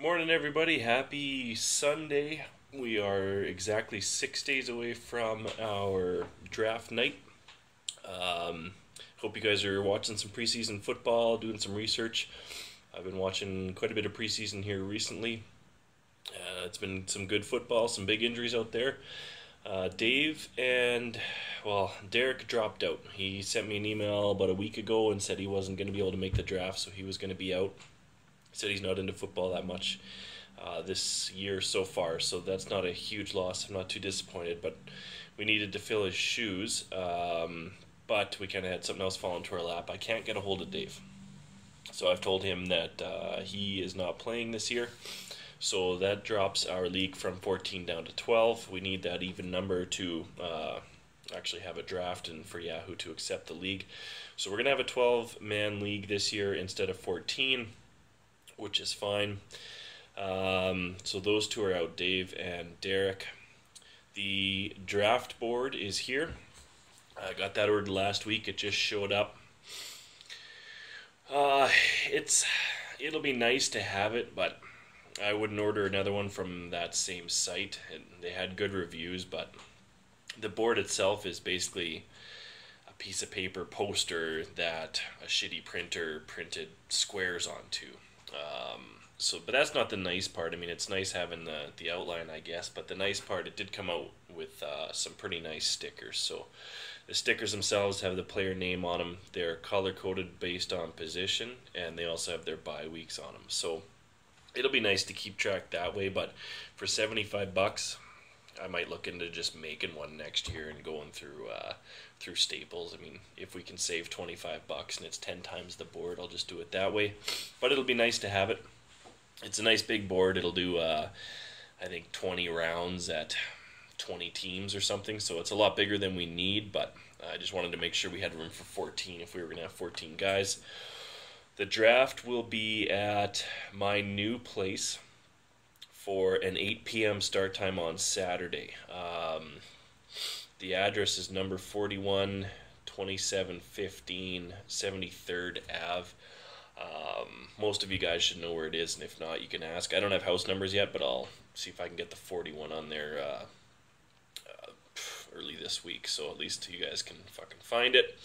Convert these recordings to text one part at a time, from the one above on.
Morning, everybody. Happy Sunday. We are exactly 6 days away from our draft night. Hope you guys are watching some preseason football, doing some research. I've been watching quite a bit of preseason here recently. It's been some good football, some big injuries out there. Dave and, Derek dropped out. He sent me an email about a week ago and said he wasn't going to be able to make the draft, so he was going to be out. He said he's not into football that much this year so far, so that's not a huge loss. I'm not too disappointed, but we needed to fill his shoes. But we kind of had something else fall into our lap. I can't get a hold of Dave, so I've told him that he is not playing this year. So that drops our league from 14 down to 12. We need that even number to actually have a draft and for Yahoo to accept the league. So we're going to have a 12-man league this year instead of 14, which is fine. So those two are out, Dave and Derek. The draft board is here. I got that ordered last week. It just showed up. It'll be nice to have it, but I wouldn't order another one from that same site. They had good reviews, but the board itself is basically a piece of paper poster that a shitty printer printed squares onto. But that's not the nice part. I mean, it's nice having the outline, I guess, but the nice part, it did come out with some pretty nice stickers. So the stickers themselves have the player name on them. They're color-coded based on position, and they also have their bye weeks on them. So it'll be nice to keep track that way, but for $75, I might look into just making one next year and going through Staples. I mean, if we can save $25 and it's 10 times the board, I'll just do it that way. But it'll be nice to have it. It's a nice big board. It'll do, I think, 20 rounds at 20 teams or something, so it's a lot bigger than we need, but I just wanted to make sure we had room for 14 if we were going to have 14 guys. The draft will be at my new place for an 8 p.m. start time on Saturday. The address is number 41, 2715 73rd Ave. Most of you guys should know where it is, and if not, you can ask. I don't have house numbers yet, but I'll see if I can get the 41 on there early this week, so at least you guys can fucking find it.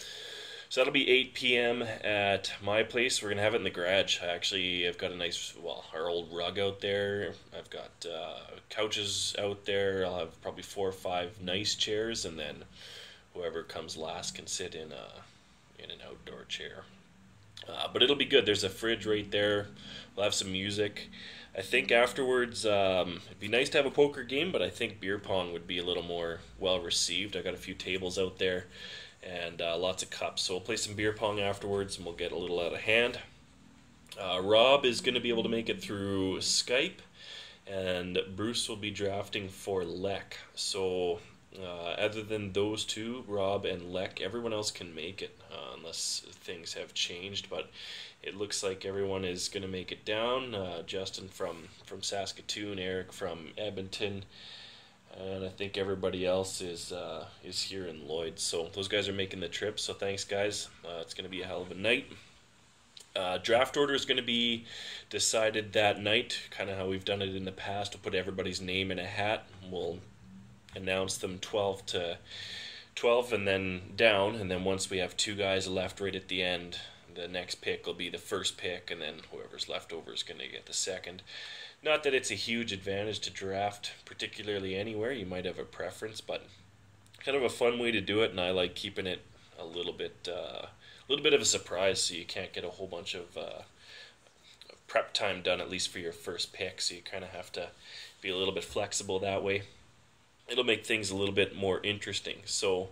So that'll be 8 p.m. at my place. We're going to have it in the garage. I've got a nice, our old rug out there. I've got couches out there. I'll have probably 4 or 5 nice chairs, and then whoever comes last can sit in an outdoor chair. But it'll be good. There's a fridge right there. We'll have some music. I think afterwards, it'd be nice to have a poker game, but I think beer pong would be a little more well received. I got a few tables out there and lots of cups. So we'll play some beer pong afterwards, and we'll get a little out of hand. Rob is going to be able to make it through Skype, and Bruce will be drafting for Lek. So other than those two, Rob and Lek, everyone else can make it unless things have changed. But it looks like everyone is going to make it down. Justin from Saskatoon, Eric from Edmonton, and I think everybody else is here in Lloyd. So those guys are making the trip. So thanks, guys. It's going to be a hell of a night. Draft order is going to be decided that night, kind of how we've done it in the past. We'll put everybody's name in a hat. We'll announce them 12 to 12 and then down, and then once we have 2 guys left right at the end, the next pick will be the first pick, and then whoever's left over is going to get the second. Not that it's a huge advantage to draft, particularly anywhere. You might have a preference, but kind of a fun way to do it, and I like keeping it a little bit of a surprise, so you can't get a whole bunch of prep time done, at least for your first pick, so you kind of have to be a little bit flexible that way. It'll make things a little bit more interesting. So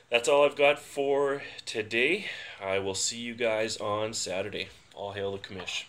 that's all I've got for today. I will see you guys on Saturday. All hail the Commish.